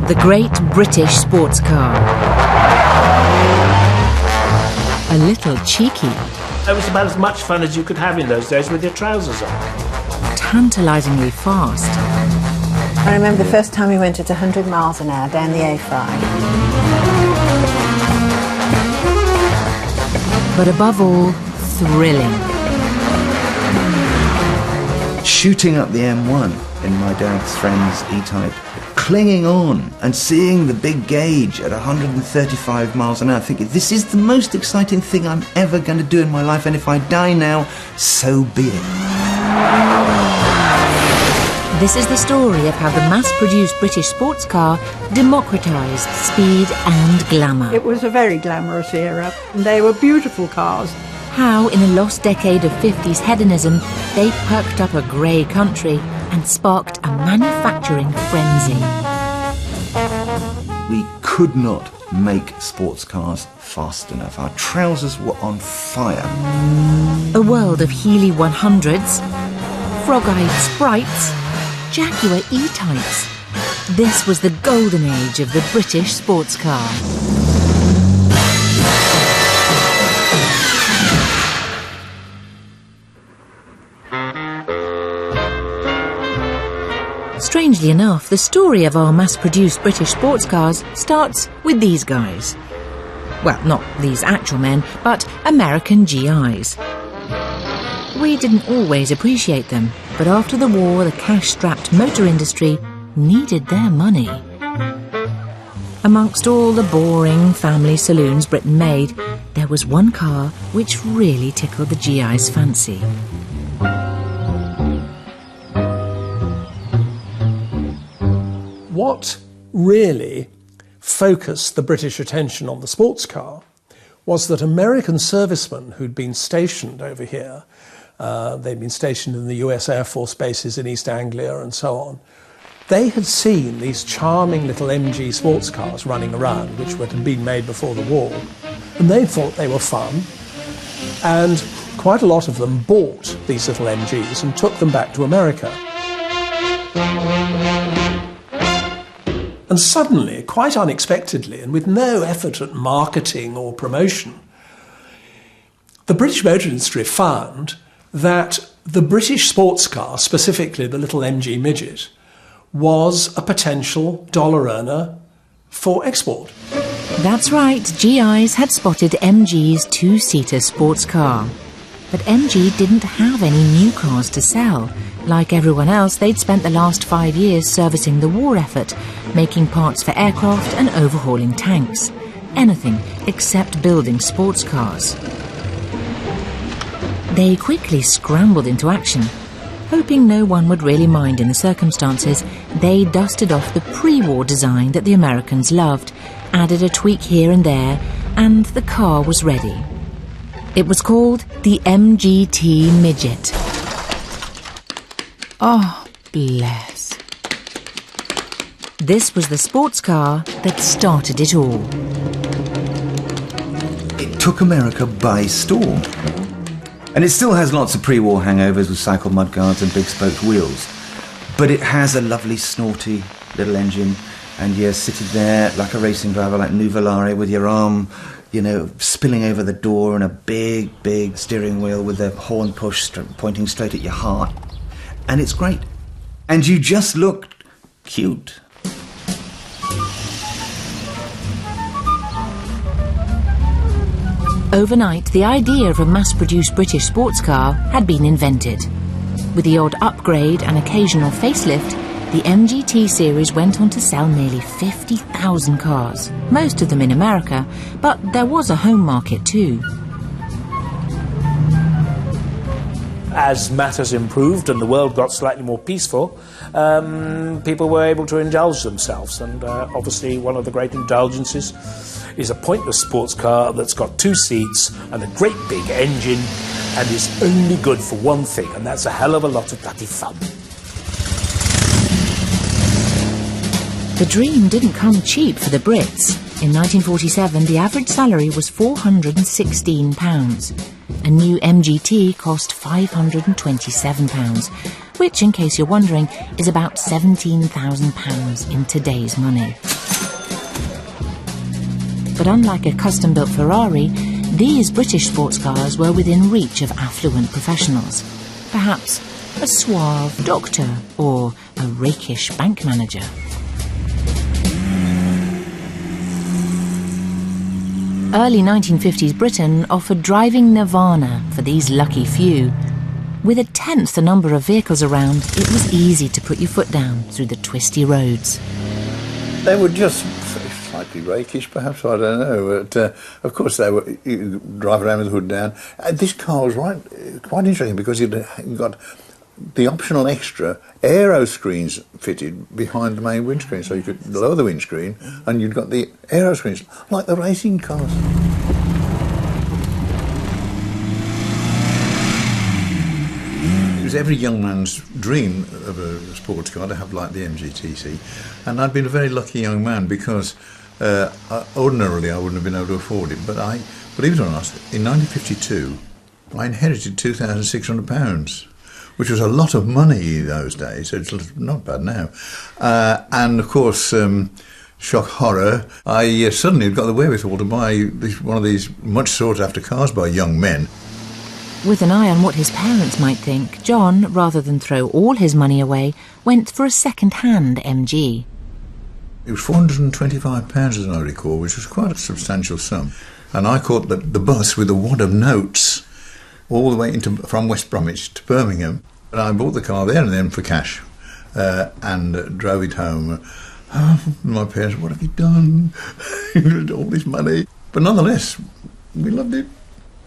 The Great British Sports Car. A little cheeky. It was about as much fun as you could have in those days with your trousers on. Tantalisingly fast. I remember the first time we went at 100 miles an hour down the A5. But above all, thrilling. Shooting up the M1 in my dad's friend's E-Type, clinging on and seeing the big gauge at 135 miles an hour, thinking, this is the most exciting thing I'm ever going to do in my life, and if I die now, so be it. This is the story of how the mass-produced British sports car democratised speed and glamour. It was a very glamorous era, and they were beautiful cars. How, in a lost decade of 50s hedonism, they perked up a grey country and sparked a manufacturing frenzy. We could not make sports cars fast enough. Our trousers were on fire. A world of Healey 100s, frog-eyed Sprites, Jaguar E-types. This was the golden age of the British sports car. Strangely enough, the story of our mass-produced British sports cars starts with these guys. Well, not these actual men, but American GIs. We didn't always appreciate them, but after the war, the cash-strapped motor industry needed their money. Amongst all the boring family saloons Britain made, there was one car which really tickled the GI's fancy. What really focused the British attention on the sports car was that American servicemen who'd been stationed over here, they'd been stationed in the US Air Force bases in East Anglia and so on, they had seen these charming little MG sports cars running around, which had been made before the war, and they thought they were fun, and quite a lot of them bought these little MGs and took them back to America. And suddenly, quite unexpectedly, and with no effort at marketing or promotion, the British motor industry found that the British sports car, specifically the little MG Midget, was a potential dollar earner for export. That's right, GIs had spotted MG's two-seater sports car. But MG didn't have any new cars to sell. Like everyone else, they'd spent the last 5 years servicing the war effort, making parts for aircraft and overhauling tanks. Anything except building sports cars. They quickly scrambled into action. Hoping no one would really mind in the circumstances, they dusted off the pre-war design that the Americans loved, added a tweak here and there, and the car was ready. It was called the MGT Midget. Oh, bless. This was the sports car that started it all. It took America by storm. And it still has lots of pre-war hangovers with cycle mudguards and big spoked wheels. But it has a lovely snorty little engine, and you're sitting there like a racing driver, like Nuvolari, with your arm, you know, spilling over the door, and a big, big steering wheel with the horn push pointing straight at your heart. And it's great. And you just look cute. Overnight, the idea of a mass-produced British sports car had been invented. With the odd upgrade and occasional facelift, the MGT series went on to sell nearly 50,000 cars, most of them in America, but there was a home market too. As matters improved and the world got slightly more peaceful, people were able to indulge themselves, and obviously one of the great indulgences is a pointless sports car that's got 2 seats and a great big engine and is only good for one thing, and that's a hell of a lot of bloody fun. The dream didn't come cheap for the Brits. In 1947, the average salary was £416. A new MGT cost £527, which, in case you're wondering, is about £17,000 in today's money. But unlike a custom-built Ferrari, these British sports cars were within reach of affluent professionals. Perhaps a suave doctor or a rakish bank manager. Early 1950s Britain offered driving nirvana for these lucky few. With a tenth the number of vehicles around, it was easy to put your foot down through the twisty roads. They were just slightly rakish, perhaps, I don't know. But of course, you drive around with the hood down. This car was quite interesting because you got the optional extra aero screens fitted behind the main windscreen, so you could lower the windscreen and you'd got the aero screens, like the racing cars. It was every young man's dream of a sports car to have like the MGTC, and I'd been a very lucky young man because ordinarily I wouldn't have been able to afford it, but believe it or not, in 1952 I inherited £2,600. Which was a lot of money those days, so it's not bad now. And of course, shock horror, I suddenly got the wherewithal to buy one of these much sought after cars by young men. With an eye on what his parents might think, John, rather than throw all his money away, went for a second-hand MG. It was £425, as I recall, which was quite a substantial sum. And I caught the bus with a wad of notes all the way from West Bromwich to Birmingham. And I bought the car there and then for cash and drove it home. Oh, my parents, what have you done? All this money. But nonetheless, we loved it.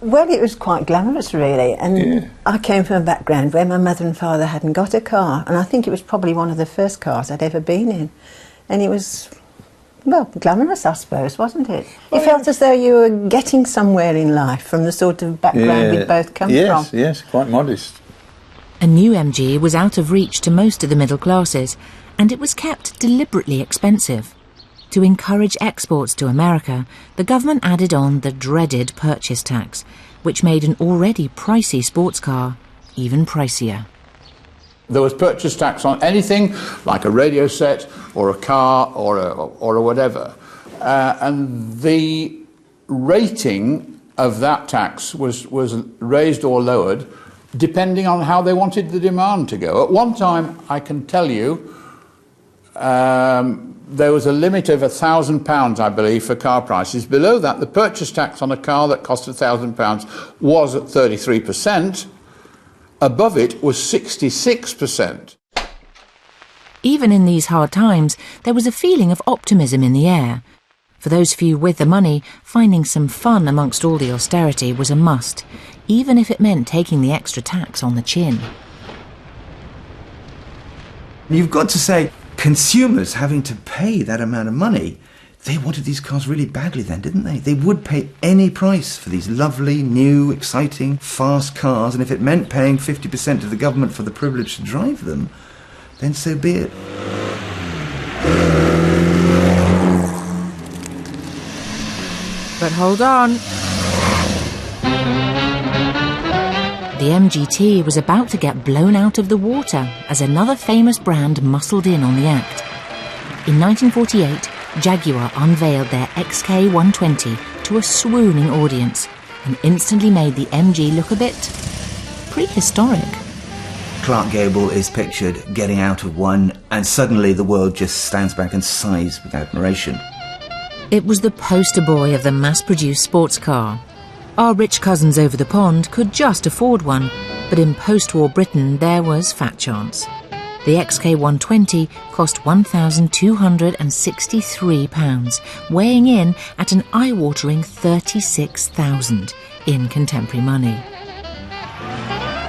Well, it was quite glamorous, really. And I came from a background where my mother and father hadn't got a car. And I think it was probably one of the first cars I'd ever been in. And it was, well, glamorous, I suppose, wasn't it? You felt as though you were getting somewhere in life from the sort of background we'd both come from. Yes, quite modest. A new MG was out of reach to most of the middle classes, and it was kept deliberately expensive. To encourage exports to America, the government added on the dreaded purchase tax, which made an already pricey sports car even pricier. There was purchase tax on anything like a radio set or a car or a whatever, and the rating of that tax was raised or lowered depending on how they wanted the demand to go. At one time, I can tell you, there was a limit of £1,000, I believe, for car prices. Below that, the purchase tax on a car that cost £1,000 was at 33%. Above it was 66%. Even in these hard times, there was a feeling of optimism in the air. For those few with the money, finding some fun amongst all the austerity was a must, even if it meant taking the extra tax on the chin. You've got to say, consumers having to pay that amount of money, they wanted these cars really badly then, didn't they? They would pay any price for these lovely, new, exciting, fast cars, and if it meant paying 50% to the government for the privilege to drive them, then so be it. But hold on. The MGT was about to get blown out of the water as another famous brand muscled in on the act. In 1948, Jaguar unveiled their XK120 to a swooning audience and instantly made the MG look a bit prehistoric. Clark Gable is pictured getting out of one, and suddenly the world just stands back and sighs with admiration. It was the poster boy of the mass-produced sports car. Our rich cousins over the pond could just afford one, but in post-war Britain there was fat chance. The XK120 cost £1,263, weighing in at an eye-watering £36,000 in contemporary money.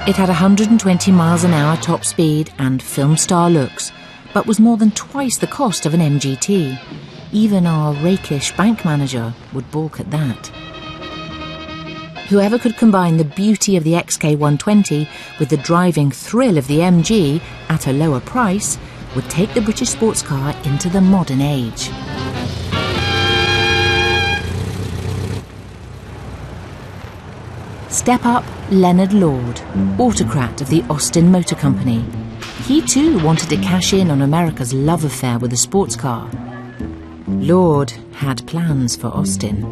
It had 120 miles an hour top speed and film star looks, but was more than twice the cost of an MGT. Even our rakish bank manager would balk at that. Whoever could combine the beauty of the XK120 with the driving thrill of the MG at a lower price would take the British sports car into the modern age. Step up Leonard Lord, autocrat of the Austin Motor Company. He too wanted to cash in on America's love affair with the sports car. Lord had plans for Austin.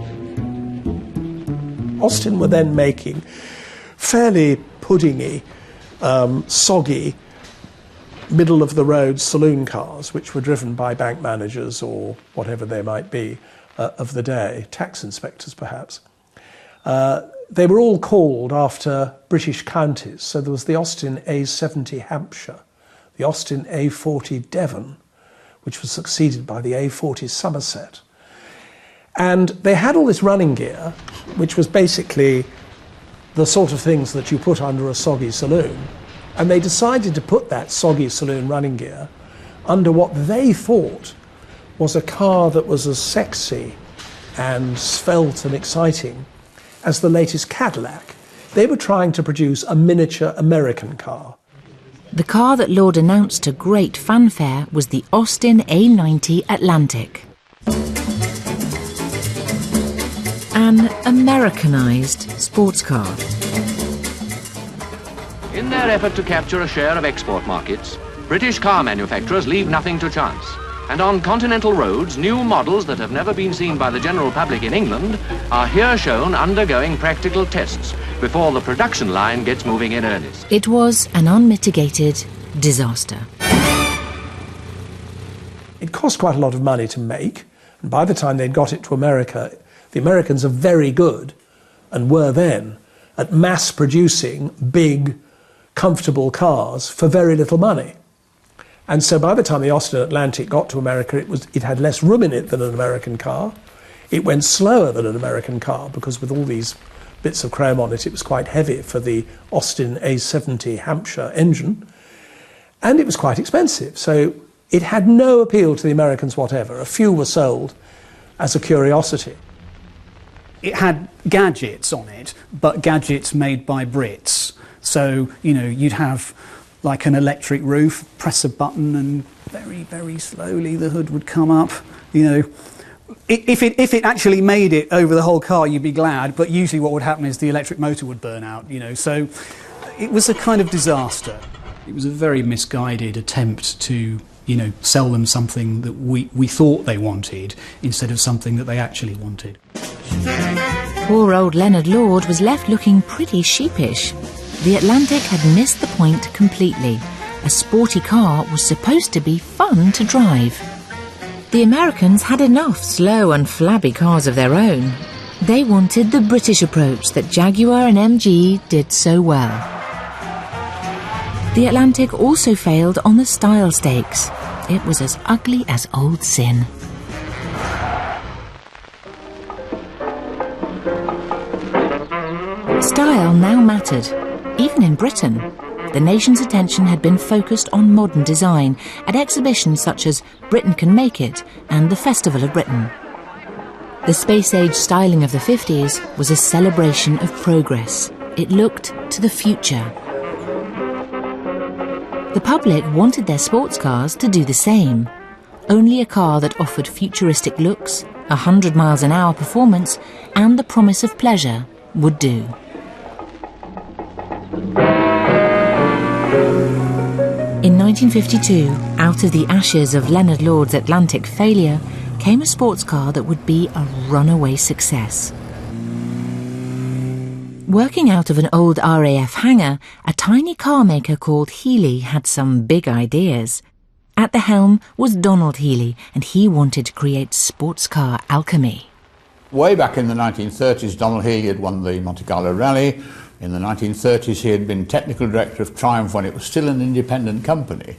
Austin were then making fairly puddingy, soggy, middle-of-the-road saloon cars, which were driven by bank managers or whatever they might be of the day, tax inspectors perhaps. They were all called after British counties. So there was the Austin A70 Hampshire, the Austin A40 Devon, which was succeeded by the A40 Somerset. And they had all this running gear, which was basically the sort of things that you put under a soggy saloon. And they decided to put that soggy saloon running gear under what they thought was a car that was as sexy and svelte and exciting as the latest Cadillac. They were trying to produce a miniature American car. The car that Lord announced to great fanfare was the Austin A90 Atlantic. An Americanised sports car. In their effort to capture a share of export markets, British car manufacturers leave nothing to chance. And on Continental roads, new models that have never been seen by the general public in England are here shown undergoing practical tests before the production line gets moving in earnest. It was an unmitigated disaster. It cost quite a lot of money to make, and by the time they'd got it to America, the Americans are very good, and were then, at mass producing big, comfortable cars for very little money. And so by the time the Austin Atlantic got to America, it had less room in it than an American car. It went slower than an American car because with all these bits of chrome on it, it was quite heavy for the Austin A70 Hampshire engine. And it was quite expensive. So it had no appeal to the Americans whatever. A few were sold as a curiosity. It had gadgets on it, but gadgets made by Brits. So, you know, you'd have like an electric roof, press a button and very, very slowly the hood would come up. You know, if it actually made it over the whole car, you'd be glad, but usually what would happen is the electric motor would burn out, you know. So it was a kind of disaster. It was a very misguided attempt to, you know, sell them something that we thought they wanted instead of something that they actually wanted. Poor old Leonard Lord was left looking pretty sheepish. The Atlantic had missed the point completely. A sporty car was supposed to be fun to drive. The Americans had enough slow and flabby cars of their own. They wanted the British approach that Jaguar and MG did so well. The Atlantic also failed on the style stakes. It was as ugly as old sin. Style now mattered. Even in Britain, the nation's attention had been focused on modern design at exhibitions such as Britain Can Make It and the Festival of Britain. The space-age styling of the 50s was a celebration of progress. It looked to the future. The public wanted their sports cars to do the same. Only a car that offered futuristic looks, 100 miles an hour performance, and the promise of pleasure would do. In 1952, out of the ashes of Leonard Lord's Atlantic failure, came a sports car that would be a runaway success. Working out of an old RAF hangar, a tiny car maker called Healey had some big ideas. At the helm was Donald Healey, and he wanted to create sports car alchemy. Way back in the 1930s, Donald Healey had won the Monte Carlo Rally. In the 1930s, he had been technical director of Triumph when it was still an independent company.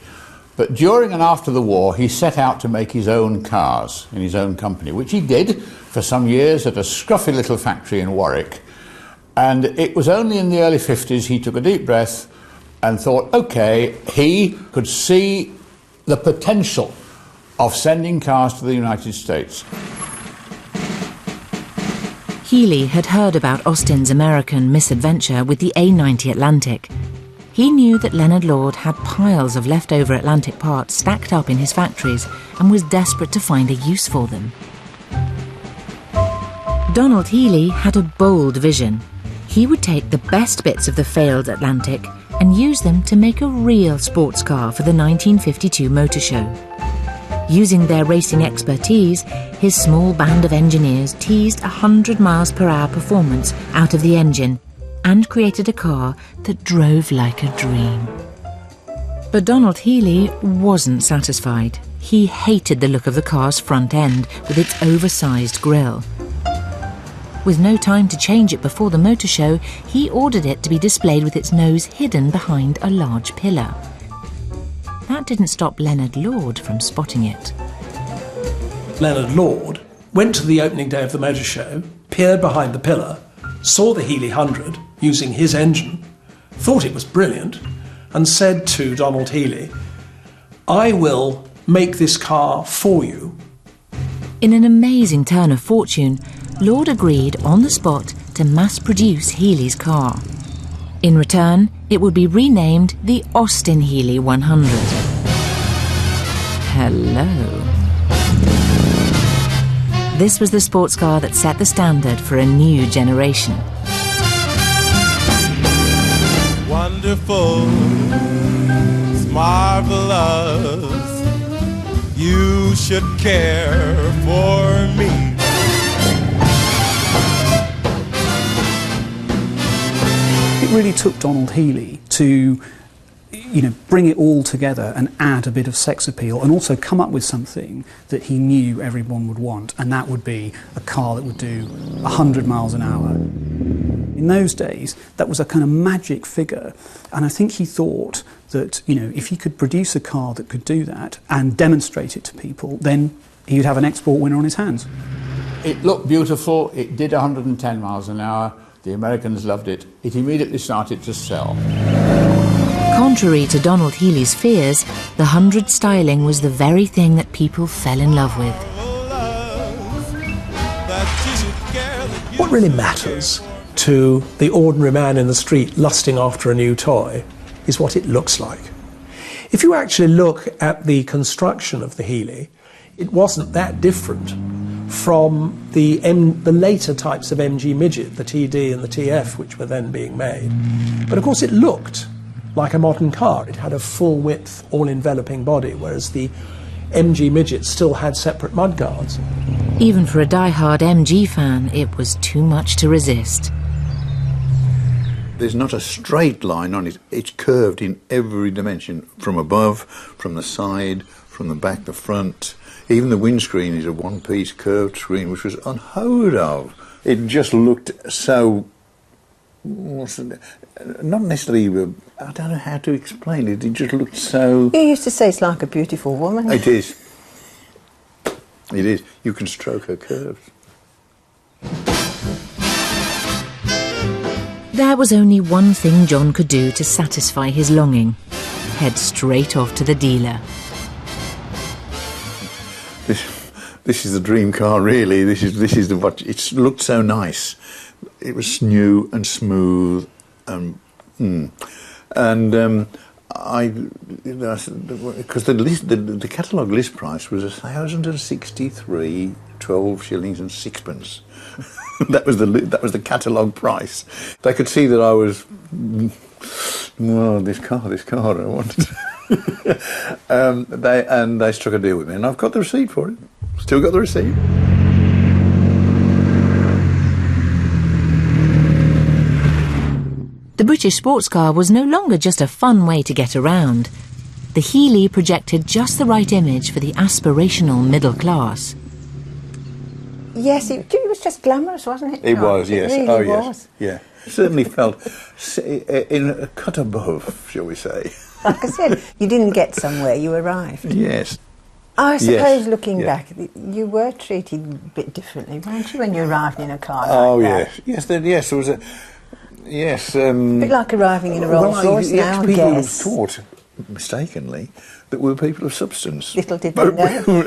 But during and after the war, he set out to make his own cars in his own company, which he did for some years at a scruffy little factory in Warwick. And it was only in the early 50s he took a deep breath and thought, OK, he could see the potential of sending cars to the United States. Healey had heard about Austin's American misadventure with the A90 Atlantic. He knew that Leonard Lord had piles of leftover Atlantic parts stacked up in his factories and was desperate to find a use for them. Donald Healey had a bold vision. He would take the best bits of the failed Atlantic and use them to make a real sports car for the 1952 Motor Show. Using their racing expertise, his small band of engineers teased 100 miles per hour performance out of the engine and created a car that drove like a dream. But Donald Healey wasn't satisfied. He hated the look of the car's front end with its oversized grille. With no time to change it before the motor show, he ordered it to be displayed with its nose hidden behind a large pillar. That didn't stop Leonard Lord from spotting it. Leonard Lord went to the opening day of the motor show, peered behind the pillar, saw the Healey 100 using his engine, thought it was brilliant, and said to Donald Healey, "I will make this car for you." In an amazing turn of fortune, Lord agreed on the spot to mass-produce Healey's car. In return, it would be renamed the Austin Healey 100. Hello. This was the sports car that set the standard for a new generation. Wonderful, it's marvelous, you should care for me. It really took Donald Healey to, bring it all together and add a bit of sex appeal and also come up with something that he knew everyone would want, and that would be a car that would do 100 miles an hour. In those days, that was a kind of magic figure, and I think he thought that, if he could produce a car that could do that and demonstrate it to people, then he would have an export winner on his hands. It looked beautiful, it did 110 miles an hour, the Americans loved it, it immediately started to sell. Contrary to Donald Healey's fears, the 100 styling was the very thing that people fell in love with. What really matters to the ordinary man in the street lusting after a new toy is what it looks like. If you actually look at the construction of the Healey, it wasn't that different from the later types of MG Midget, the TD and the TF, which were then being made. But of course it looked like a modern car. It had a full-width, all-enveloping body, whereas the MG Midget still had separate mudguards. Even for a die-hard MG fan, it was too much to resist. There's not a straight line on it. It's curved in every dimension, from above, from the side, from the back, the front. Even the windscreen is a one-piece curved screen, which was unheard of. It just looked so... not necessarily... I don't know how to explain it. It just looked so... You used to say it's like a beautiful woman. It is. It is. You can stroke her curves. There was only one thing John could do to satisfy his longing. Head straight off to the dealer. This is the dream car, really. This is the what. It looked so nice. It was new and smooth, I, because the catalogue list price was 1,063, 12 shillings and sixpence. that was the catalogue price. They could see that I was, this car I wanted. They struck a deal with me, and I've got the receipt for it. Still got the receipt. The British sports car was no longer just a fun way to get around. The Healey projected just the right image for the aspirational middle class. Yes, it was just glamorous, wasn't it? It was, yes. It really was. Yeah. Certainly felt in a cut above, shall we say. Like I said, you didn't get somewhere, you arrived. Yes. I suppose, looking back, you were treated a bit differently, weren't you, when you arrived in a car like that? Yes. Yes, there was a... Yes. A bit like arriving in a Rolls Royce now, I people guess. have thought, mistakenly, that we were people of substance. Little did they know.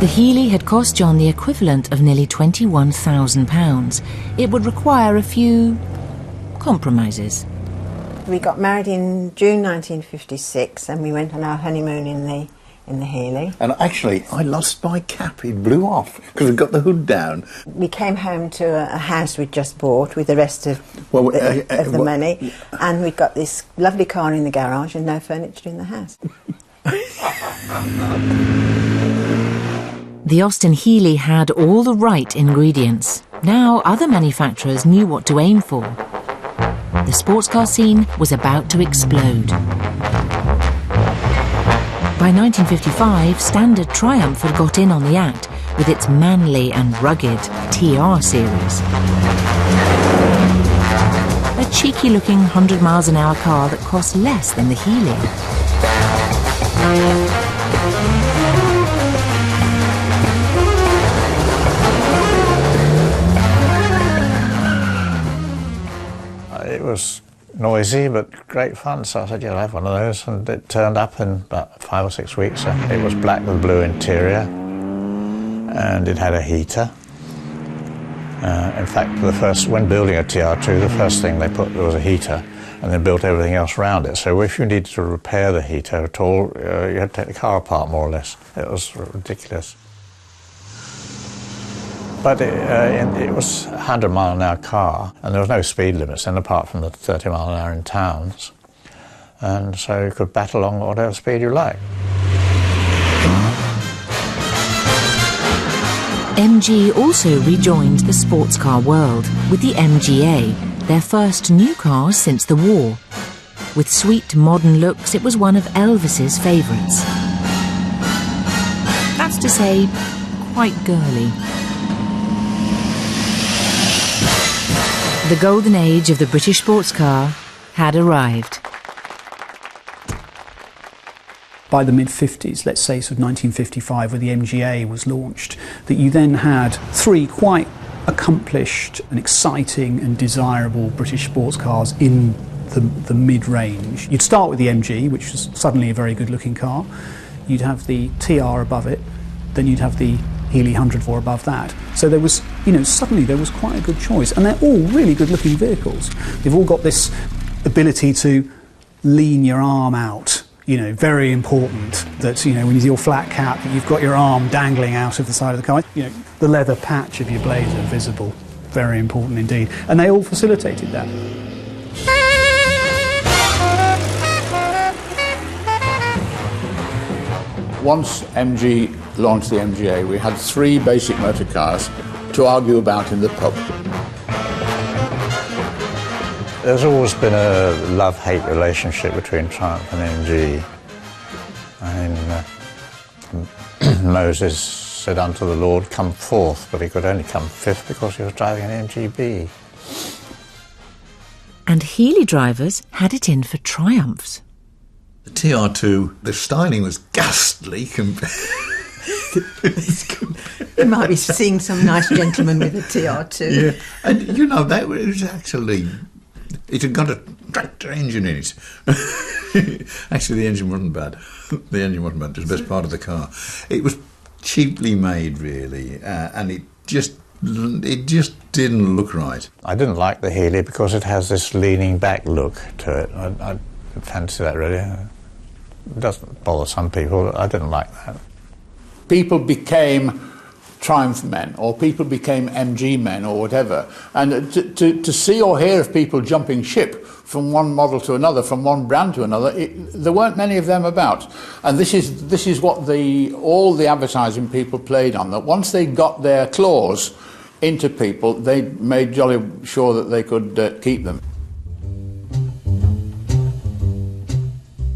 The Healey had cost John the equivalent of nearly £21,000. It would require a few compromises. We got married in June 1956 and we went on our honeymoon in the Healey. And actually, I lost my cap. It blew off because I got the hood down. We came home to a house we'd just bought with the rest of the money, and we'd got this lovely car in the garage and no furniture in the house. The Austin Healey had all the right ingredients. Now other manufacturers knew what to aim for. The sports car scene was about to explode. By 1955, Standard Triumph had got in on the act with its manly and rugged TR series. A cheeky-looking 100 miles an hour car that cost less than the Healey. It was noisy but great fun, so I said, yeah, I'll have one of those, and it turned up in about 5 or 6 weeks. It was black with blue interior, and it had a heater. In fact, when building a TR2, the first thing they put was a heater, and then built everything else around it. So if you needed to repair the heater at all, you had to take the car apart, more or less. It was ridiculous. But it was a 100-mile-an-hour car, and there was no speed limits then, apart from the 30 mile an hour in towns. And so you could bat along at whatever speed you like. MG also rejoined the sports car world with the MGA, their first new car since the war. With sweet modern looks, it was one of Elvis's favourites. That's to say, quite girly. The golden age of the British sports car had arrived. By the mid-50s, let's say sort of 1955, where the MGA was launched, that you then had 3 quite accomplished and exciting and desirable British sports cars in the mid-range. You'd start with the MG, which was suddenly a very good-looking car. You'd have the TR above it, then you'd have the Healey 104 above that. So there was, suddenly there was quite a good choice. And they're all really good-looking vehicles. They've all got this ability to lean your arm out. Very important that, when you do your flat cap, that you've got your arm dangling out of the side of the car. The leather patch of your blazer visible. Very important indeed. And they all facilitated that. Once MG launched the MGA, we had 3 basic motor cars to argue about in the pub. There's always been a love-hate relationship between Triumph and MG. Moses said unto the Lord, come forth, but he could only come 5th because he was driving an MGB. And Healey drivers had it in for Triumphs. The TR2, the styling was ghastly compared. You might be seeing some nice gentleman with a TR2. Yeah, and that was actually, it had got a tractor engine in it. Actually, the engine wasn't bad. The engine wasn't bad. It was the best part of the car. It was cheaply made, really, and it just didn't look right. I didn't like the Healey because it has this leaning back look to it. I fancy that, really. It doesn't bother some people. I didn't like that. People became Triumph men, or people became MG men, or whatever. And to see or hear of people jumping ship from one model to another, from one brand to another, there weren't many of them about. And this is what all the advertising people played on, that once they got their claws into people, they made jolly sure that they could keep them.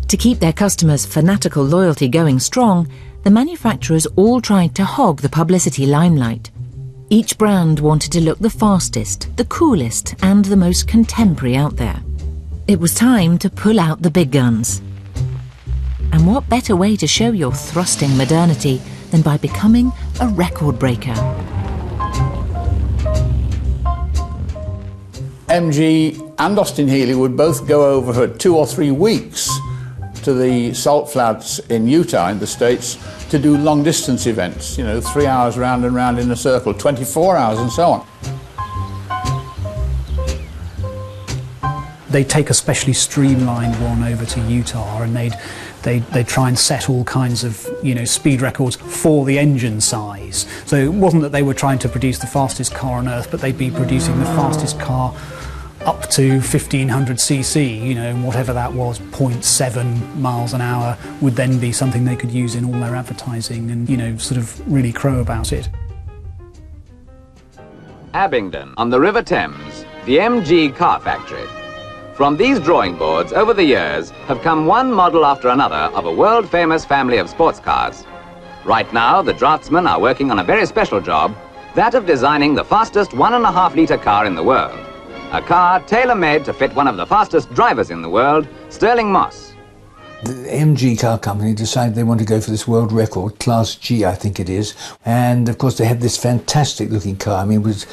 To keep their customers' fanatical loyalty going strong, the manufacturers all tried to hog the publicity limelight. Each brand wanted to look the fastest, the coolest, and the most contemporary out there. It was time to pull out the big guns. And what better way to show your thrusting modernity than by becoming a record breaker? MG and Austin Healey would both go over for 2 or 3 weeks to the salt flats in Utah in the States to do long distance events, 3 hours round and round in a circle, 24 hours and so on. They take a specially streamlined one over to Utah, and they'd try and set all kinds of speed records for the engine size. So it wasn't that they were trying to produce the fastest car on earth, but they'd be producing the fastest car up to 1500cc, you know, whatever that was, 0.7 miles an hour, would then be something they could use in all their advertising and, you know, sort of really crow about it. Abingdon, on the River Thames, the MG car factory. From these drawing boards, over the years, have come one model after another of a world-famous family of sports cars. Right now, the draftsmen are working on a very special job, that of designing the fastest 1.5-litre car in the world. A car tailor-made to fit one of the fastest drivers in the world, Stirling Moss. The MG car company decided they want to go for this world record, Class G I think it is, and of course they had this fantastic looking car. I mean, it was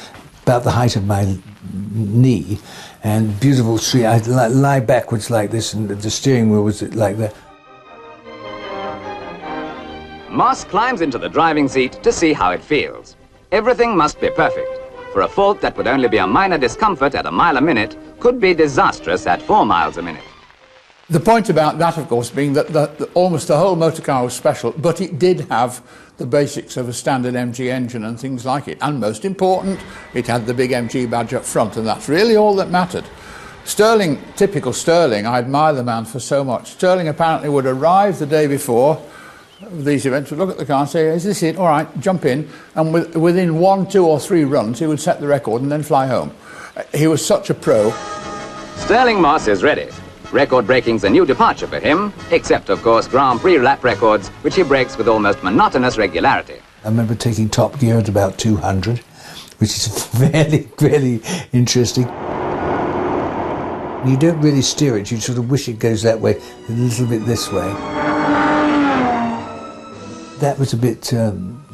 about the height of my knee, and beautiful street. I'd lie backwards like this, and the steering wheel was like that. Moss climbs into the driving seat to see how it feels. Everything must be perfect, for a fault that would only be a minor discomfort at a mile a minute could be disastrous at 4 miles a minute. The point about that, of course, being that almost the whole motor car was special, but it did have the basics of a standard MG engine and things like it. And most important, it had the big MG badge up front, and that's really all that mattered. Stirling, typical Stirling, I admire the man for so much. Stirling apparently would arrive the day before these events, would look at the car and say, is this it? All right, jump in. And within 1, 2 or 3 runs, he would set the record and then fly home. He was such a pro. Stirling Moss is ready. Record breaking's a new departure for him, except, of course, Grand Prix lap records, which he breaks with almost monotonous regularity. I remember taking top gear at about 200, which is really interesting. You don't really steer it, you sort of wish it goes that way, a little bit this way. That was a bit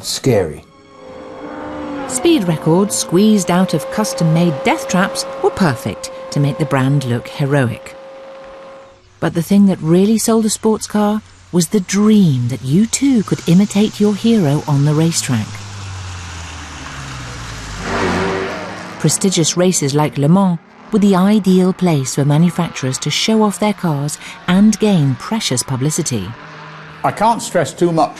scary. Speed records squeezed out of custom-made death traps were perfect to make the brand look heroic. But the thing that really sold a sports car was the dream that you too could imitate your hero on the racetrack. Prestigious races like Le Mans were the ideal place for manufacturers to show off their cars and gain precious publicity. I can't stress too much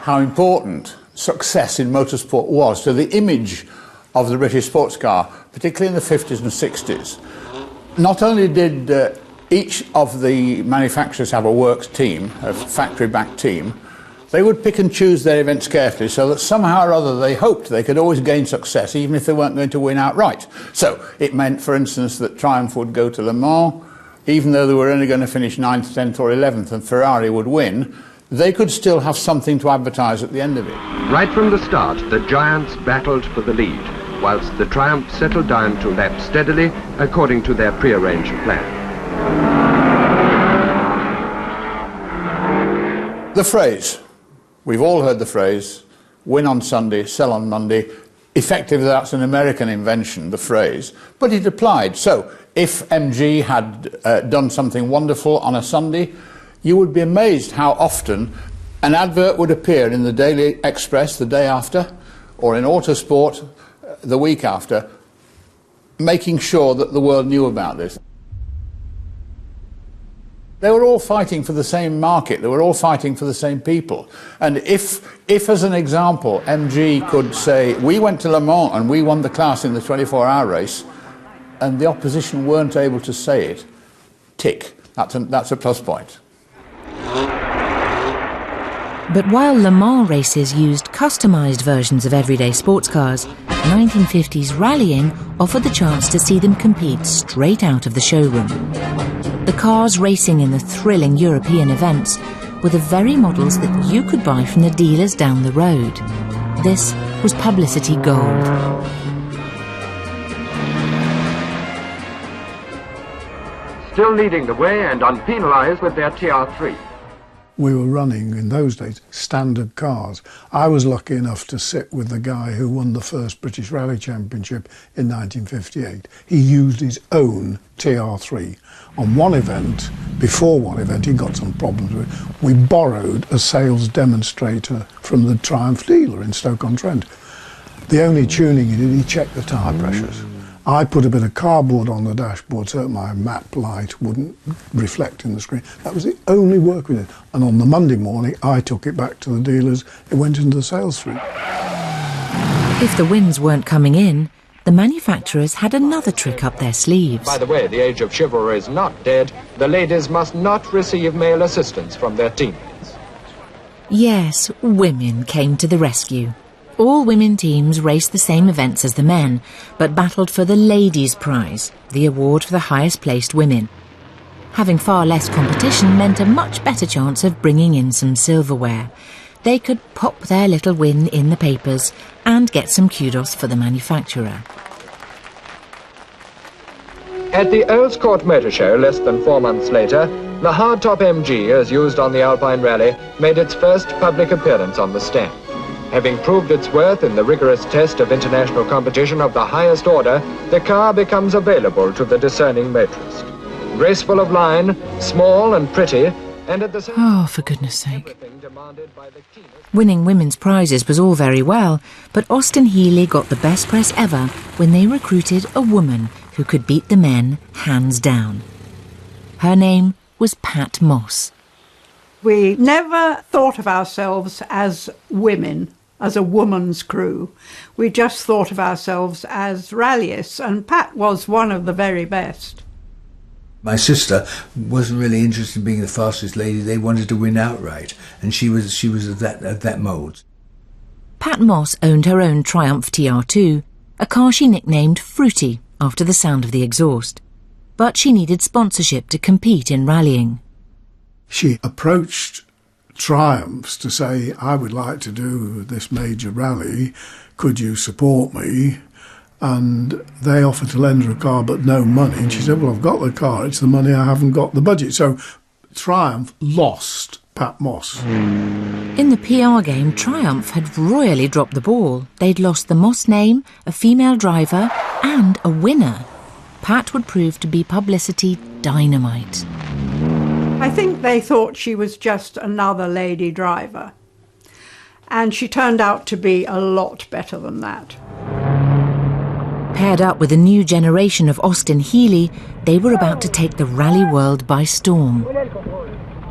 how important success in motorsport was to the image of the British sports car, particularly in the 50s and 60s. Not only did each of the manufacturers have a works team, a factory-backed team, they would pick and choose their events carefully so that somehow or other they hoped they could always gain success, even if they weren't going to win outright. So it meant, for instance, that Triumph would go to Le Mans, even though they were only going to finish 9th, 10th or 11th, and Ferrari would win, they could still have something to advertise at the end of it. Right from the start, the giants battled for the lead, whilst the Triumph settled down to lap steadily according to their prearranged plan. The phrase, we've all heard the phrase, win on Sunday, sell on Monday. Effectively, that's an American invention, the phrase, but it applied. So if MG had done something wonderful on a Sunday, you would be amazed how often an advert would appear in the Daily Express the day after, or in Autosport the week after, making sure that the world knew about this. They were all fighting for the same market, they were all fighting for the same people. And if as an example, MG could say, we went to Le Mans and we won the class in the 24-hour race, and the opposition weren't able to say it, tick, that's a plus point. But while Le Mans races used customised versions of everyday sports cars, 1950s rallying offered the chance to see them compete straight out of the showroom. The cars racing in the thrilling European events were the very models that you could buy from the dealers down the road. This was publicity gold. Still leading the way and unpenalised with their TR3. We were running, in those days, standard cars. I was lucky enough to sit with the guy who won the first British Rally Championship in 1958. He used his own TR3. On one event, before one event, he got some problems with it. We borrowed a sales demonstrator from the Triumph dealer in Stoke-on-Trent. The only tuning he did, he checked the tyre pressures. I put a bit of cardboard on the dashboard so that my map light wouldn't reflect in the screen. That was the only work we did. And on the Monday morning, I took it back to the dealers. It went into the sales street. If the wins weren't coming in, the the manufacturers had another trick up their sleeves. By the way, the age of chivalry is not dead. The ladies must not receive male assistance from their teammates. Yes, women came to the rescue. All women teams raced the same events as the men, but battled for the ladies' prize, the award for the highest placed women. Having far less competition meant a much better chance of bringing in some silverware. They could pop their little win in the papers and get some kudos for the manufacturer. At the Earl's Court Motor Show less than 4 months later, the hardtop MG, as used on the Alpine Rally, made its first public appearance on the stand. Having proved its worth in the rigorous test of international competition of the highest order, the car becomes available to the discerning motorist. Graceful of line, small and pretty, and at the same Oh, for goodness sake. Winning women's prizes was all very well, but Austin Healey got the best press ever when they recruited a woman who could beat the men hands down. Her name was Pat Moss. We never thought of ourselves as women, as a woman's crew. We just thought of ourselves as rallyists, and Pat was one of the very best. My sister wasn't really interested in being the fastest lady. They wanted to win outright, and she was of that mould. Pat Moss owned her own Triumph TR2, a car she nicknamed Fruity after the sound of the exhaust. But she needed sponsorship to compete in rallying. She approached Triumphs to say, I would like to do this major rally, could you support me? And they offered to lend her a car but no money, and she said, well, I've got the car, it's the money, I haven't got the budget. So Triumph lost Pat Moss. In the PR game, Triumph had royally dropped the ball. They'd lost the Moss name, a female driver and a winner. Pat would prove to be publicity dynamite. I think they thought she was just another lady driver, and she turned out to be a lot better than that. Paired up with a new generation of Austin Healey, they were about to take the rally world by storm.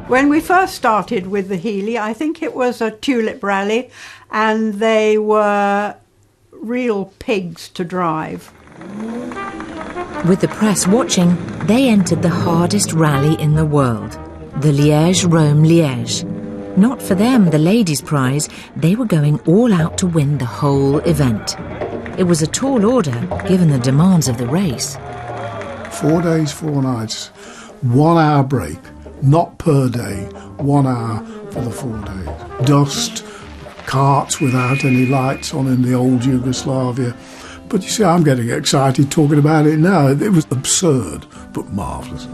When we first started with the Healey, I think it was a tulip rally, and they were real pigs to drive. With the press watching, they entered the hardest rally in the world, the Liège-Rome-Liège. Not for them, the ladies' prize, they were going all out to win the whole event. It was a tall order, given the demands of the race. 4 days, 4 nights, 1 hour break, not per day, 1 hour for the 4 days. Dust, carts without any lights on in the old Yugoslavia. But you see, I'm getting excited talking about it now. It was absurd, but marvellous.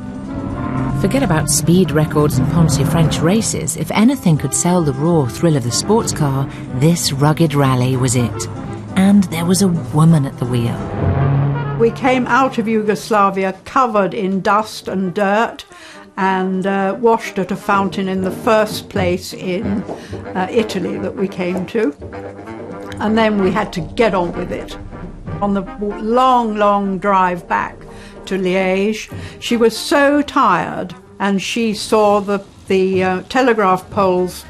Forget about speed records and Ponce-French races. If anything could sell the raw thrill of the sports car, this rugged rally was it. And there was a woman at the wheel. We came out of Yugoslavia covered in dust and dirt, and washed at a fountain in the first place in Italy that we came to. And then we had to get on with it. On the long, long drive back to Liège, she was so tired, and she saw the telegraph poles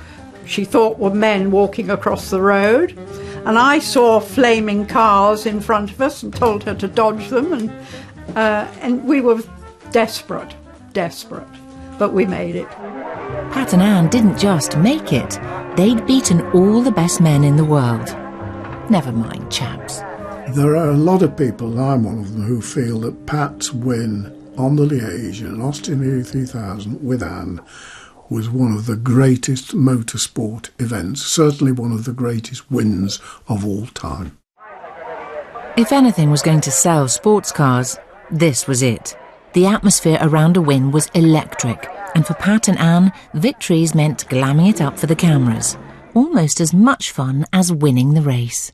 she thought were men walking across the road. And I saw flaming cars in front of us and told her to dodge them, and we were desperate, but we made it. Pat and Anne didn't just make it, they'd beaten all the best men in the world. Never mind, chaps. There are a lot of people, and I'm one of them, who feel that Pat's win on the Liège and Austin Healey 3000 with Anne was one of the greatest motorsport events, certainly one of the greatest wins of all time. If anything was going to sell sports cars, this was it. The atmosphere around a win was electric, and for Pat and Anne, victories meant glamming it up for the cameras. Almost as much fun as winning the race.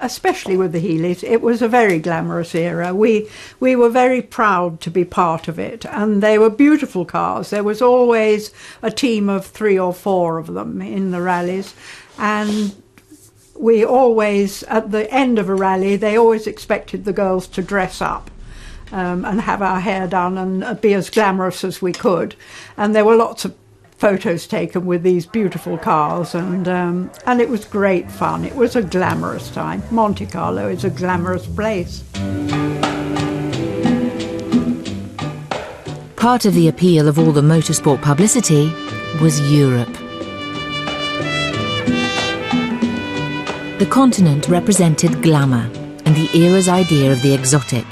Especially with the Healeys, it was a very glamorous era. We were very proud to be part of it, and they were beautiful cars. There was always a team of 3 or 4 of them in the rallies, and we always, at the end of a rally, they always expected the girls to dress up and have our hair done and be as glamorous as we could. And there were lots of photos taken with these beautiful cars, and it was great fun. It was a glamorous time. Monte Carlo is a glamorous place. Part of the appeal of all the motorsport publicity was Europe. The continent represented glamour and the era's idea of the exotic.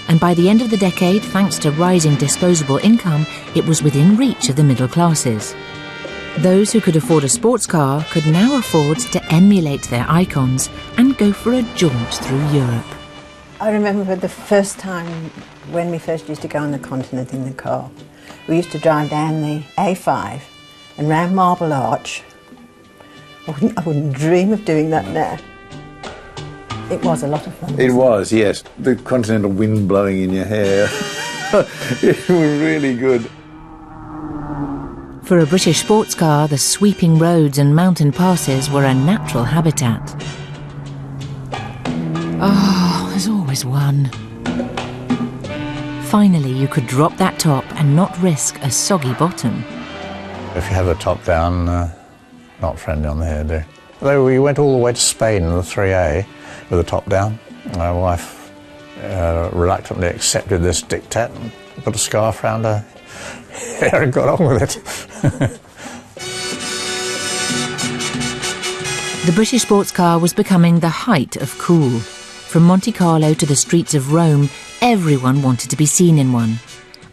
And by the end of the decade, thanks to rising disposable income, it was within reach of the middle classes. Those who could afford a sports car could now afford to emulate their icons and go for a jaunt through Europe. I remember the first time when we first used to go on the continent in the car. We used to drive down the A5 and round Marble Arch. I wouldn't dream of doing that now. It was a lot of fun. It was, yes. The continental wind blowing in your hair. It was really good. For a British sports car, the sweeping roads and mountain passes were a natural habitat. Oh, there's always one. Finally, you could drop that top and not risk a soggy bottom. If you have the top down, not friendly on the hairdo. Though we went all the way to Spain in the 3A with the top down. My wife reluctantly accepted this diktat and put a scarf around her hair and got on with it. The British sports car was becoming the height of cool. From Monte Carlo to the streets of Rome, everyone wanted to be seen in one.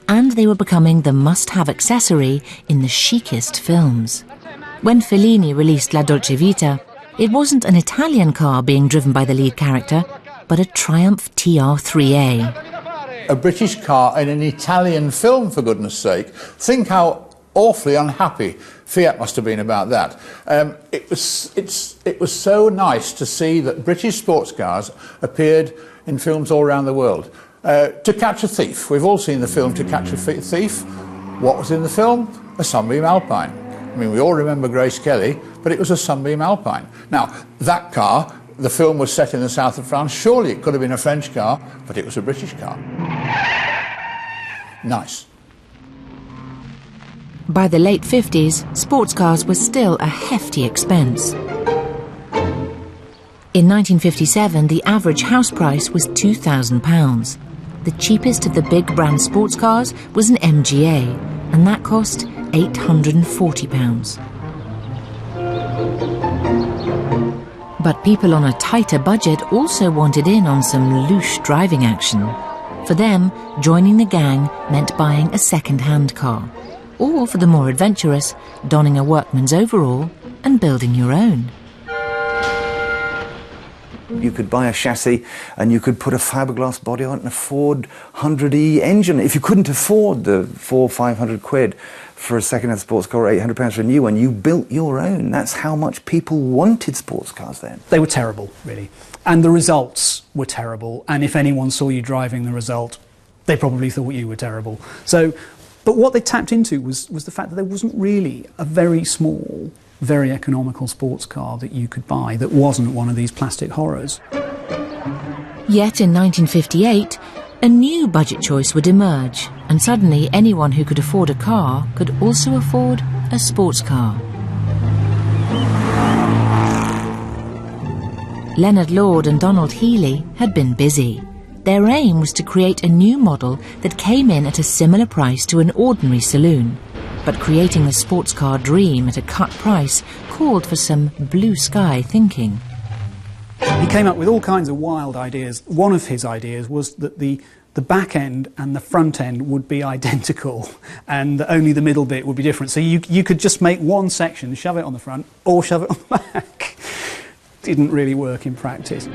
And they were becoming the must-have accessory in the chicest films. When Fellini released La Dolce Vita, it wasn't an Italian car being driven by the lead character, but a Triumph TR3A. A British car in an Italian film, for goodness sake. Think how awfully unhappy Fiat must have been about that. It was so nice to see that British sports cars appeared in films all around the world. To Catch a Thief. We've all seen the film To Catch a Thief. What was in the film? A Sunbeam Alpine. I mean, we all remember Grace Kelly, but it was a Sunbeam Alpine. Now, that car, the film was set in the south of France. Surely it could have been a French car, but it was a British car. Nice. By the late 50s, sports cars were still a hefty expense. In 1957, the average house price was £2,000. The cheapest of the big brand sports cars was an MGA, and that cost £840. But people on a tighter budget also wanted in on some louche driving action. For them, joining the gang meant buying a second-hand car. Or, for the more adventurous, donning a workman's overall and building your own. You could buy a chassis and you could put a fiberglass body on it and a Ford 100E engine. If you couldn't afford the £400-500 for a second-hand sports car or £800 for a new one, you built your own. That's how much people wanted sports cars then. They were terrible, really. And the results were terrible. And if anyone saw you driving the result, they probably thought you were terrible. But what they tapped into was the fact that there wasn't really a very small, very economical sports car that you could buy that wasn't one of these plastic horrors. Yet in 1958, a new budget choice would emerge, and suddenly anyone who could afford a car could also afford a sports car. Leonard Lord and Donald Healey had been busy. Their aim was to create a new model that came in at a similar price to an ordinary saloon. But creating the sports car dream at a cut price called for some blue sky thinking. He came up with all kinds of wild ideas. One of his ideas was that the back end and the front end would be identical and only the middle bit would be different. So you could just make one section, shove it on the front or shove it on the back. Didn't really work in practice.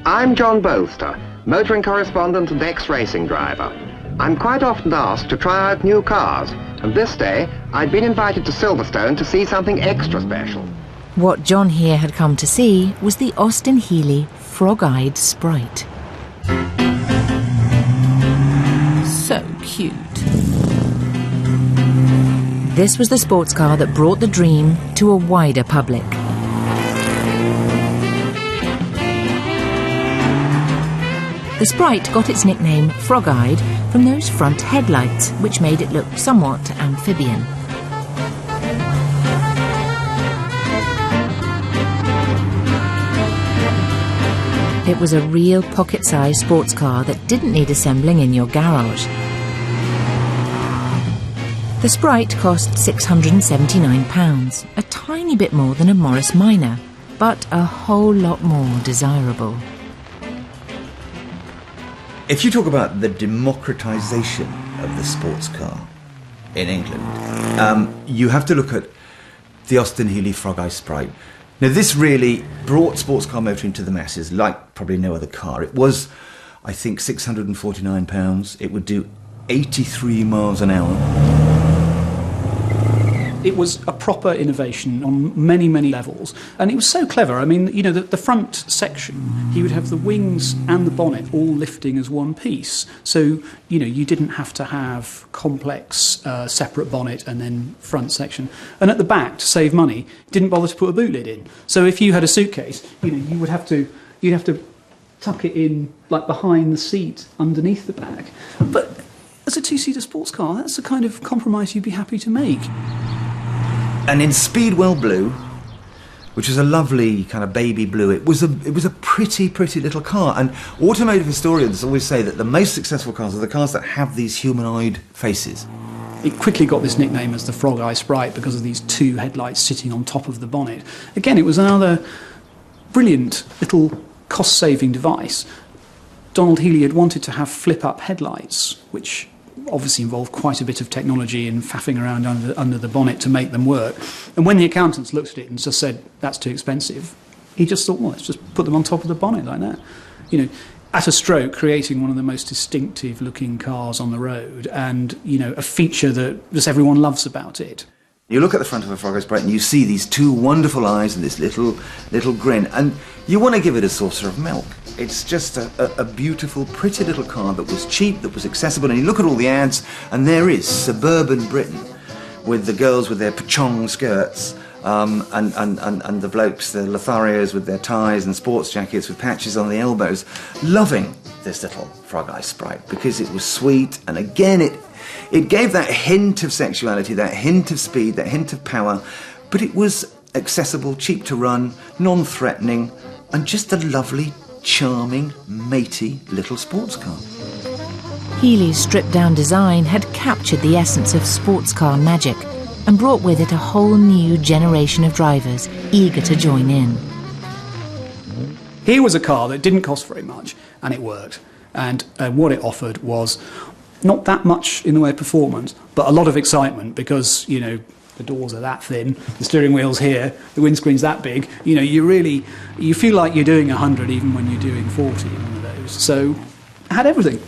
I'm John Bolster, motoring correspondent and ex-racing driver. I'm quite often asked to try out new cars, and this day I'd been invited to Silverstone to see something extra special. What John here had come to see was the Austin Healey frog-eyed Sprite. So cute. This was the sports car that brought the dream to a wider public. The The Sprite got its nickname frog-eyed from those front headlights, which made it look somewhat amphibian. It was a real pocket-sized sports car that didn't need assembling in your garage. The Sprite cost £679, a tiny bit more than a Morris Minor, but a whole lot more desirable. If you talk about the democratisation of the sports car in England, you have to look at the Austin Healey Frog-Eye Sprite. Now, this really brought sports car motoring to the masses like probably no other car. It was, I think, £649. It would do 83 miles an hour. It was a proper innovation on many, many levels. And it was so clever. I mean, you know, the front section, he would have the wings and the bonnet all lifting as one piece. So, you know, you didn't have to have complex separate bonnet and then front section. And at the back, to save money, didn't bother to put a boot lid in. So if you had a suitcase, you know, you'd have to tuck it in, like, behind the seat underneath the bag. But as a two-seater sports car, that's the kind of compromise you'd be happy to make. And in Speedwell Blue, which is a lovely kind of baby blue, it was a pretty little car. And automotive historians always say that the most successful cars are the cars that have these humanoid faces. It quickly got this nickname as the Frog-Eye Sprite because of these two headlights sitting on top of the bonnet. Again, it was another brilliant little cost-saving device. Donald Healey had wanted to have flip-up headlights, which obviously involved quite a bit of technology and faffing around under the bonnet to make them work. And when the accountants looked at it and just said, that's too expensive, he just thought, well, let's just put them on top of the bonnet like that. You know, at a stroke, creating one of the most distinctive looking cars on the road and, you know, a feature that just everyone loves about it. You look at the front of a Frog-Eye Sprite and you see these two wonderful eyes and this little grin, and you want to give it a saucer of milk. It's just a beautiful, pretty little car that was cheap, that was accessible, and you look at all the ads, and there is suburban Britain, with the girls with their pachong skirts, and the blokes, the Lotharios with their ties and sports jackets with patches on the elbows, loving this little Frog-Eye Sprite, because it was sweet, and again, it gave that hint of sexuality, that hint of speed, that hint of power, but it was accessible, cheap to run, non-threatening, and just a lovely, charming, matey little sports car. Healey's stripped-down design had captured the essence of sports car magic and brought with it a whole new generation of drivers eager to join in. Here was a car that didn't cost very much, and it worked. And what it offered was not that much in the way of performance, but a lot of excitement because, you know, the doors are that thin, the steering wheel's here, the windscreen's that big. You know, you feel like you're doing 100 even when you're doing 40 in one of those. So, it had everything.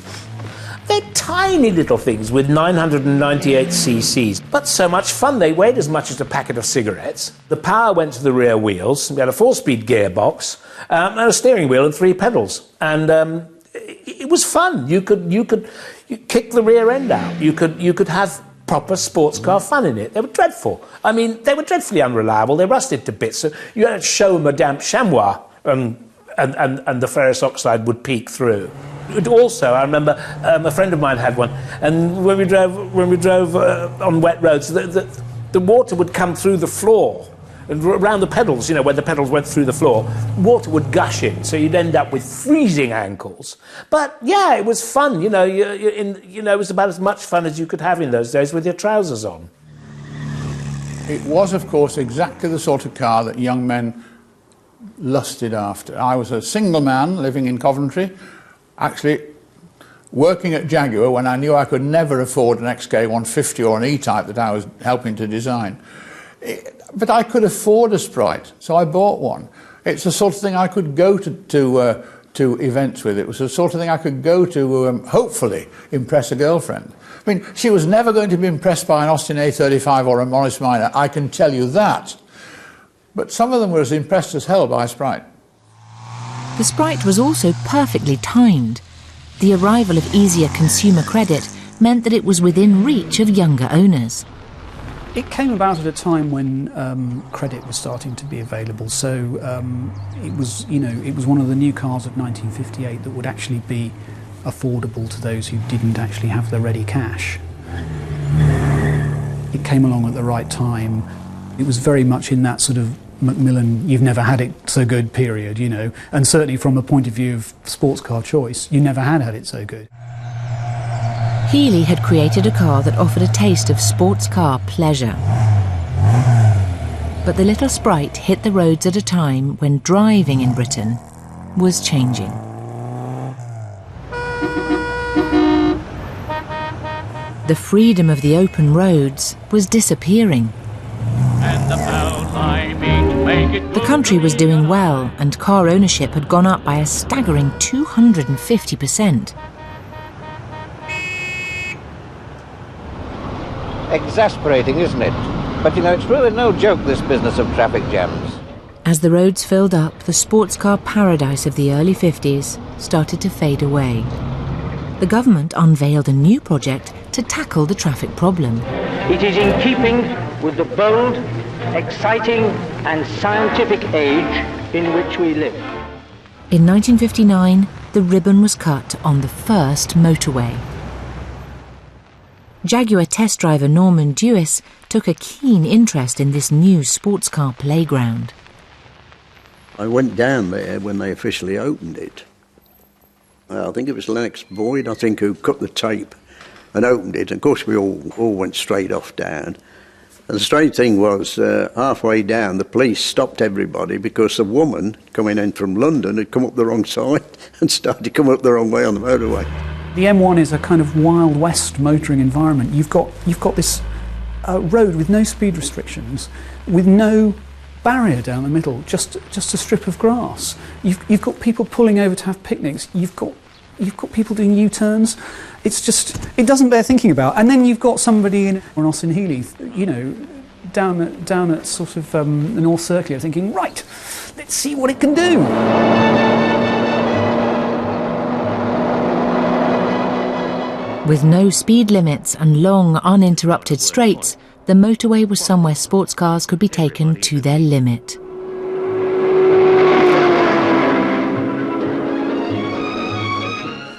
They're tiny little things with 998 cc's, but so much fun. They weighed as much as a packet of cigarettes. The power went to the rear wheels. We had a 4-speed gearbox, and a steering wheel and 3 pedals. And it was fun. You could kick the rear end out. You could have proper sports car fun in it. They were dreadful. I mean, they were dreadfully unreliable. They rusted to bits. So you had to show them a damp chamois, and the ferrous oxide would peek through. Also, I remember a friend of mine had one, and when we drove on wet roads, the water would come through the floor and around the pedals. You know, where the pedals went through the floor, water would gush in, so you'd end up with freezing ankles. But yeah, it was fun. You know, it was about as much fun as you could have in those days with your trousers on. It was, of course, exactly the sort of car that young men lusted after. I was a single man living in Coventry, actually working at Jaguar when I knew I could never afford an XK150 or an E-Type that I was helping to design. But I could afford a Sprite, so I bought one. It's the sort of thing I could go to events with. It was the sort of thing I could go to, hopefully, impress a girlfriend. I mean, she was never going to be impressed by an Austin A35 or a Morris Minor, I can tell you that. But some of them were as impressed as hell by a Sprite. The Sprite was also perfectly timed. The arrival of easier consumer credit meant that it was within reach of younger owners. It came about at a time when credit was starting to be available, so it was one of the new cars of 1958 that would actually be affordable to those who didn't actually have the ready cash. It came along at the right time. It was very much in that sort of Macmillan, you've never had it so good period, and certainly from a point of view of sports car choice, you never had it so good. Healey had created a car that offered a taste of sports car pleasure. But the little Sprite hit the roads at a time when driving in Britain was changing. The freedom of the open roads was disappearing. The country was doing well, and car ownership had gone up by a staggering 250%. Exasperating, isn't it? But it's really no joke, this business of traffic jams. As the roads filled up, the sports car paradise of the early 50s started to fade away. The government unveiled a new project to tackle the traffic problem. It is in keeping with the bold, exciting and scientific age in which we live. In 1959, the ribbon was cut on the first motorway. Jaguar test driver Norman Dewis took a keen interest in this new sports car playground. I went down there when they officially opened it. I think it was Lennox Boyd, who cut the tape and opened it. And of course, we all went straight off down. And the strange thing was, halfway down, the police stopped everybody because a woman coming in from London had come up the wrong side and started to come up the wrong way on the motorway. The M1 is a kind of Wild West motoring environment. You've got this road with no speed restrictions, with no barrier down the middle, just a strip of grass. You've got people pulling over to have picnics. You've got people doing U-turns. It doesn't bear thinking about. And then you've got somebody in Austin Healey, down at sort of the North Circular, thinking, right, let's see what it can do. With no speed limits and long, uninterrupted straights, the motorway was somewhere sports cars could be taken to their limit.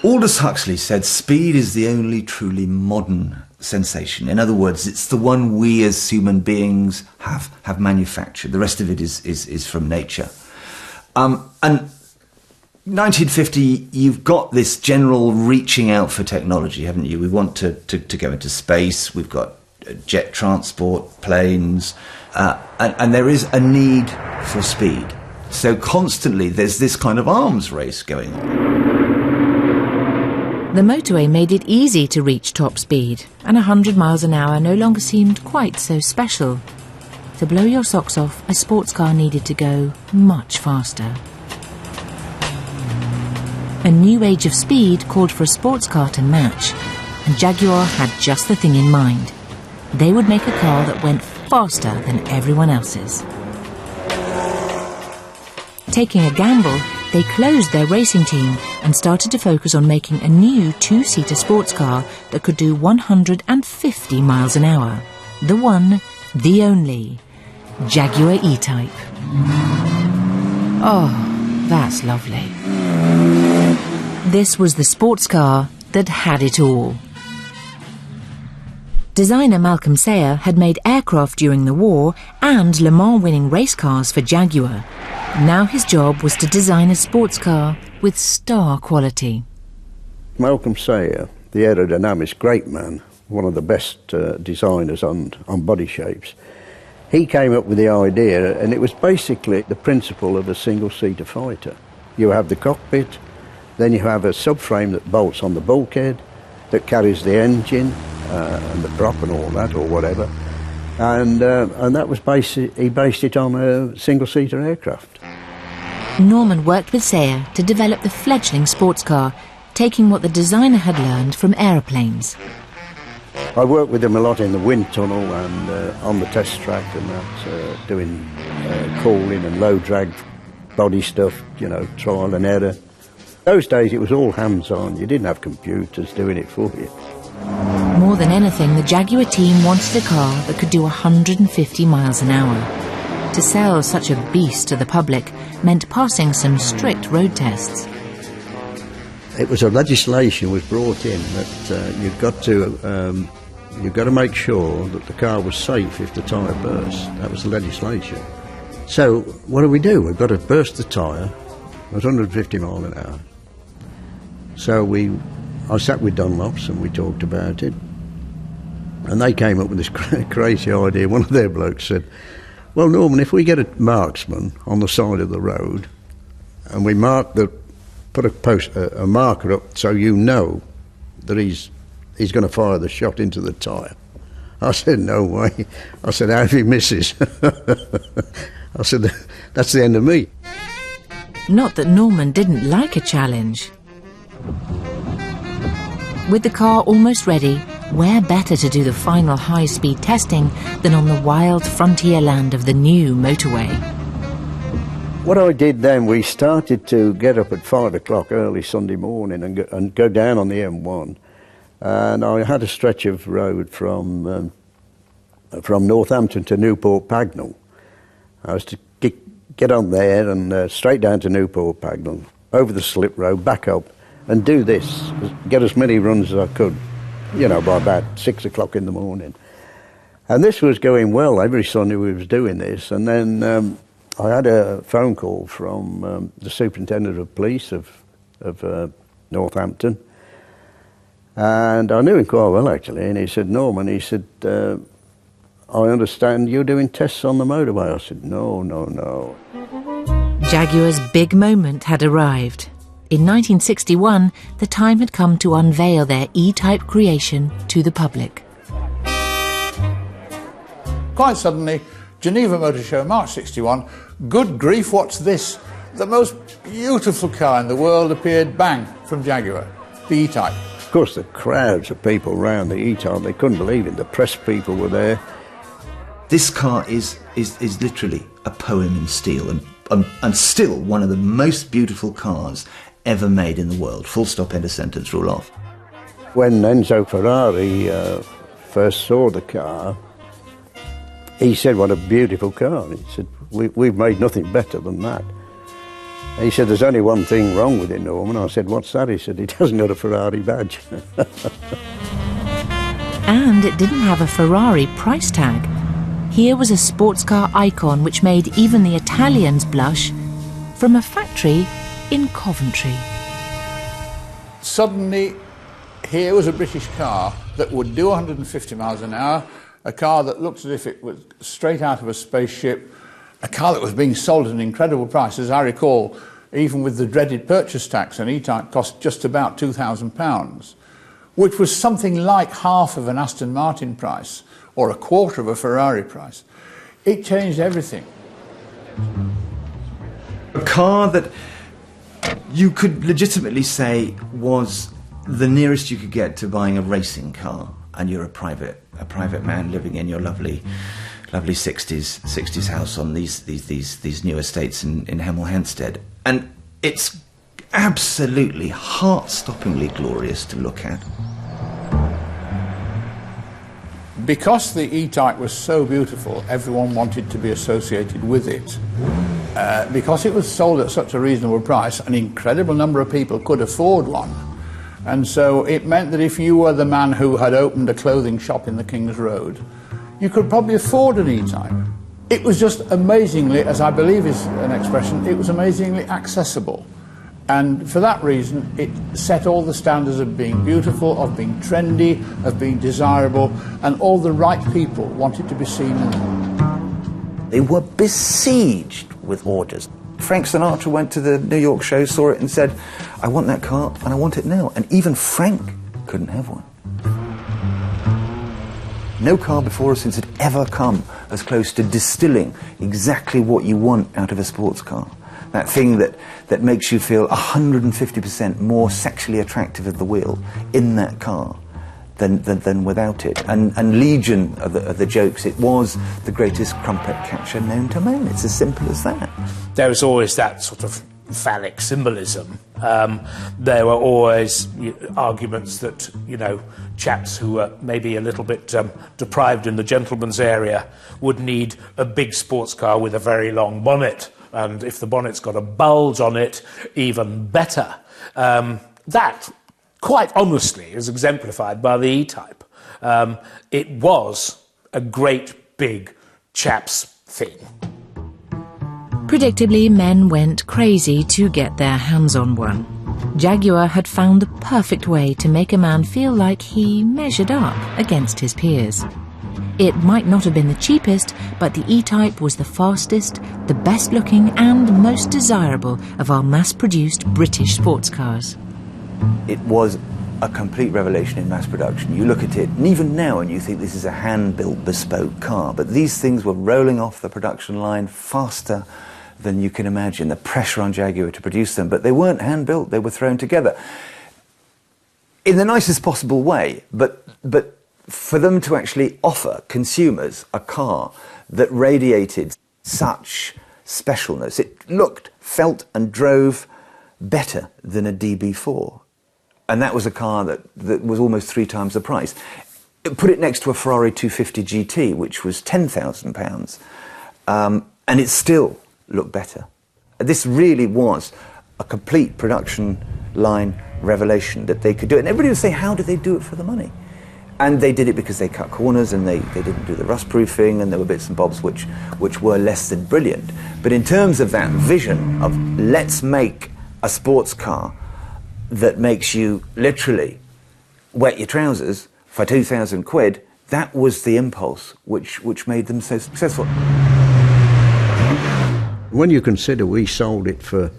Aldous Huxley said speed is the only truly modern sensation. In other words, it's the one we as human beings have manufactured. The rest of it is from nature. And 1950, you've got this general reaching out for technology, haven't you? We want to go into space, we've got jet transport, planes, and there is a need for speed. So constantly there's this kind of arms race going on. The motorway made it easy to reach top speed, and 100 miles an hour no longer seemed quite so special. To blow your socks off, a sports car needed to go much faster. A new age of speed called for a sports car to match, and Jaguar had just the thing in mind. They would make a car that went faster than everyone else's. Taking a gamble, they closed their racing team and started to focus on making a new two-seater sports car that could do 150 miles an hour. The one, the only, Jaguar E-type. Oh, that's lovely. This was the sports car that had it all. Designer Malcolm Sayer had made aircraft during the war and Le Mans winning race cars for Jaguar. Now his job was to design a sports car with star quality. Malcolm Sayer, the aerodynamics great man, one of the best designers on body shapes, he came up with the idea, and it was basically the principle of a single-seater fighter. You have the cockpit, then you have a subframe that bolts on the bulkhead, that carries the engine and the prop and all that, or whatever. And that was he based it on a single-seater aircraft. Norman worked with Sayer to develop the fledgling sports car, taking what the designer had learned from aeroplanes. I worked with him a lot in the wind tunnel and on the test track and that, doing calling and low drag body stuff, trial and error. Those days it was all hands-on. You didn't have computers doing it for you. More than anything, the Jaguar team wanted a car that could do 150 miles an hour. To sell such a beast to the public meant passing some strict road tests. It was a legislation was brought in that you've got to make sure that the car was safe if the tyre burst. That was the legislation. So what do? We've got to burst the tyre at 150 miles an hour. So I sat with Dunlops and we talked about it, and they came up with this crazy idea. One of their blokes said, "Well, Norman, if we get a marksman on the side of the road and we put a marker up so you know that he's going to fire the shot into the tyre." I said, "No way." I said, "How if he misses?" I said, "That's the end of me." Not that Norman didn't like a challenge. With the car almost ready, where better to do the final high-speed testing than on the wild frontier land of the new motorway? What I did then, we started to get up at 5 o'clock early Sunday morning and go down on the M1. And I had a stretch of road from Northampton to Newport Pagnell. I was to get on there and straight down to Newport Pagnell, over the slip road, back up, and do this, get as many runs as I could, by about 6 o'clock in the morning. And this was going well. Every Sunday we was doing this. And then I had a phone call from the Superintendent of Police of Northampton. And I knew him quite well, actually. And he said, "Norman," he said, "I understand you're doing tests on the motorway." I said, No. Jaguar's big moment had arrived. In 1961, the time had come to unveil their E-Type creation to the public. Quite suddenly, Geneva Motor Show, March 61, good grief, what's this? The most beautiful car in the world appeared, bang, from Jaguar, the E-Type. Of course, the crowds of people around the E-Type, they couldn't believe it. The press people were there. This car is literally a poem in steel, and still one of the most beautiful cars ever made in the world. Full stop, end of sentence, rule off. When Enzo Ferrari first saw the car, he said, "What a beautiful car." He said, we've made nothing better than that. And he said, "There's only one thing wrong with it, Norman." I said, "What's that?" He said, "It hasn't got a Ferrari badge." And it didn't have a Ferrari price tag. Here was a sports car icon which made even the Italians blush, from a factory in Coventry. Suddenly, here was a British car that would do 150 miles an hour, a car that looked as if it was straight out of a spaceship, a car that was being sold at an incredible price. As I recall, even with the dreaded purchase tax, an E-Type cost just about £2,000, which was something like half of an Aston Martin price, or a quarter of a Ferrari price. It changed everything. A car that you could legitimately say was the nearest you could get to buying a racing car, and you're a private man living in your lovely 60s house on these new estates in Hemel Hempstead. And it's absolutely heart-stoppingly glorious to look at. Because the E-Type was so beautiful, everyone wanted to be associated with it. Because it was sold at such a reasonable price, an incredible number of people could afford one. And so it meant that if you were the man who had opened a clothing shop in the King's Road, you could probably afford an E-Type. It was just amazingly, as I believe is an expression, it was amazingly accessible. And for that reason, it set all the standards of being beautiful, of being trendy, of being desirable, and all the right people wanted to be seen in them. They were besieged with orders. Frank Sinatra went to the New York show, saw it and said, "I want that car and I want it now." And even Frank couldn't have one. No car before us since had ever come as close to distilling exactly what you want out of a sports car. That thing that makes you feel 150% more sexually attractive at the wheel in that car than without it. And legion of the jokes, it was the greatest crumpet catcher known to man. It's as simple as that. There was always that sort of phallic symbolism. There were always arguments that, chaps who were maybe a little bit deprived in the gentleman's area would need a big sports car with a very long bonnet. And if the bonnet's got a bulge on it, even better. That, quite honestly, is exemplified by the E-Type. It was a great big chap's thing. Predictably, men went crazy to get their hands on one. Jaguar had found the perfect way to make a man feel like he measured up against his peers. It might not have been the cheapest, but the E-Type was the fastest, the best looking and most desirable of our mass-produced British sports cars. It was a complete revelation in mass production. You look at it, and even now, and you think this is a hand-built, bespoke car, but these things were rolling off the production line faster than you can imagine. The pressure on Jaguar to produce them, but they weren't hand-built, they were thrown together. In the nicest possible way, but for them to actually offer consumers a car that radiated such specialness, it looked, felt and drove better than a DB4. And that was a car that was almost 3 times the price. Put it next to a Ferrari 250 GT, which was £10,000, and it still looked better. This really was a complete production line revelation that they could do it. And everybody would say, how did they do it for the money? And they did it because they cut corners and they didn't do the rust proofing, and there were bits and bobs which were less than brilliant. But in terms of that vision of let's make a sports car that makes you literally wet your trousers for 2,000 quid, that was the impulse which made them so successful. When you consider we sold it for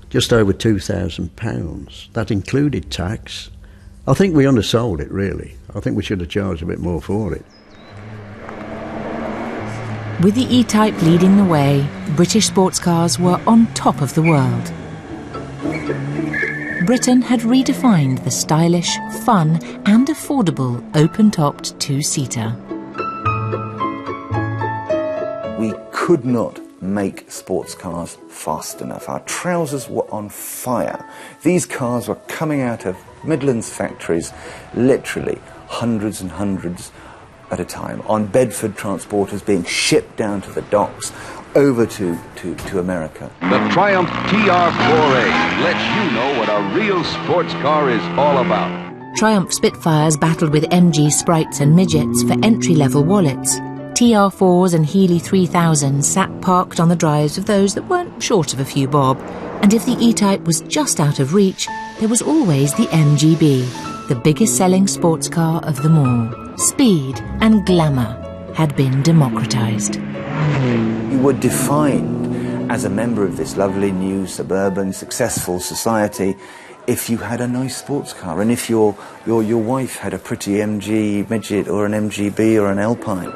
just over £2,000, that included tax, I think we undersold it, really. I think we should have charged a bit more for it. With the E-Type leading the way, British sports cars were on top of the world. Britain had redefined the stylish, fun and affordable open-topped two-seater. We could not make sports cars fast enough. Our trousers were on fire. These cars were coming out of Midlands factories, literally hundreds and hundreds at a time, on Bedford transporters being shipped down to the docks, over to America. The Triumph TR4A lets you know what a real sports car is all about. Triumph Spitfires battled with MG Sprites and Midgets for entry-level wallets. TR4s and Healey 3000s sat parked on the drives of those that weren't short of a few bob. And if the E-Type was just out of reach, there was always the MGB, the biggest selling sports car of them all. Speed and glamour had been democratised. You were defined as a member of this lovely new suburban successful society if you had a nice sports car, and if your wife had a pretty MG Midget or an MGB or an Alpine.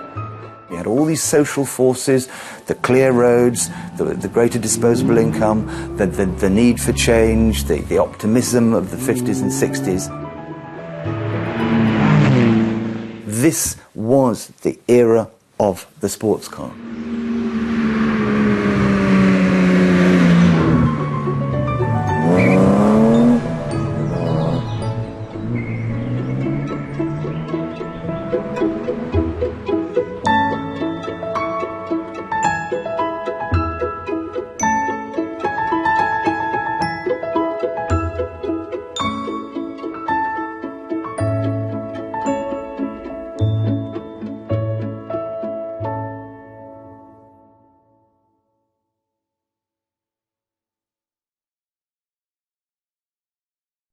You had all these social forces, the clear roads, the greater disposable income, the need for change, the optimism of the 50s and 60s. This was the era of the sports car.